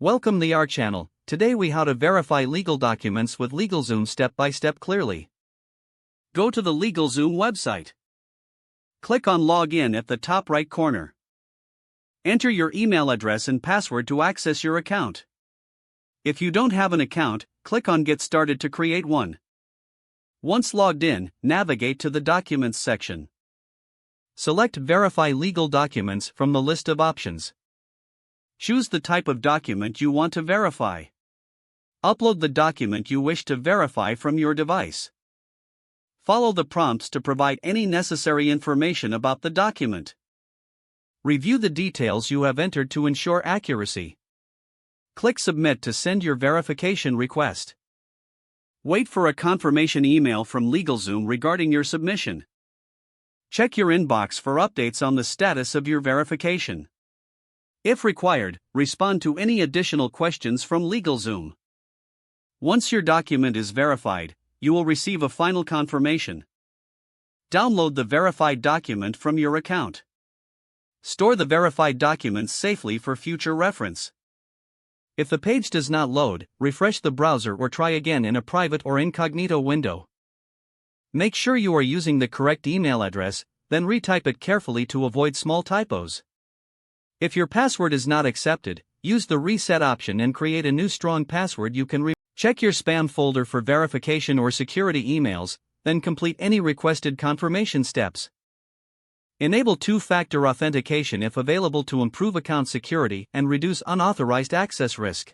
Welcome to our channel. Today we how to verify legal documents with LegalZoom step by step clearly. Go to the LegalZoom website. Click on Login at the top right corner. Enter your email address and password to access your account. If you don't have an account, click on Get Started to create one. Once logged in, navigate to the Documents section. Select Verify Legal Documents from the list of options. Choose the type of document you want to verify. Upload the document you wish to verify from your device. Follow the prompts to provide any necessary information about the document. Review the details you have entered to ensure accuracy. Click Submit to send your verification request. Wait for a confirmation email from LegalZoom regarding your submission. Check your inbox for updates on the status of your verification. If required, respond to any additional questions from LegalZoom. Once your document is verified, you will receive a final confirmation. Download the verified document from your account. Store the verified documents safely for future reference. If the page does not load, refresh the browser or try again in a private or incognito window. Make sure you are using the correct email address, then retype it carefully to avoid small typos. If your password is not accepted, use the reset option and create a new strong password you can Check your spam folder for verification or security emails, then complete any requested confirmation steps. Enable two-factor authentication if available to improve account security and reduce unauthorized access risk.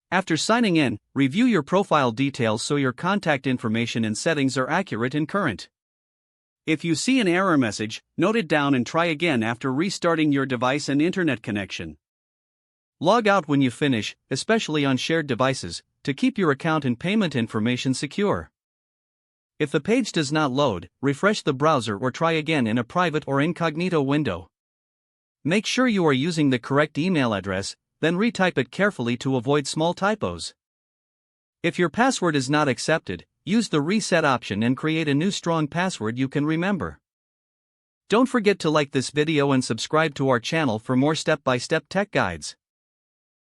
After signing in, review your profile details so your contact information and settings are accurate and current. If you see an error message, note it down and try again after restarting your device and internet connection. Log out when you finish, especially on shared devices, to keep your account and payment information secure. If the page does not load, refresh the browser or try again in a private or incognito window. Make sure you are using the correct email address, then retype it carefully to avoid small typos. If your password is not accepted, use the reset option and create a new strong password you can remember. Don't forget to like this video and subscribe to our channel for more step-by-step tech guides.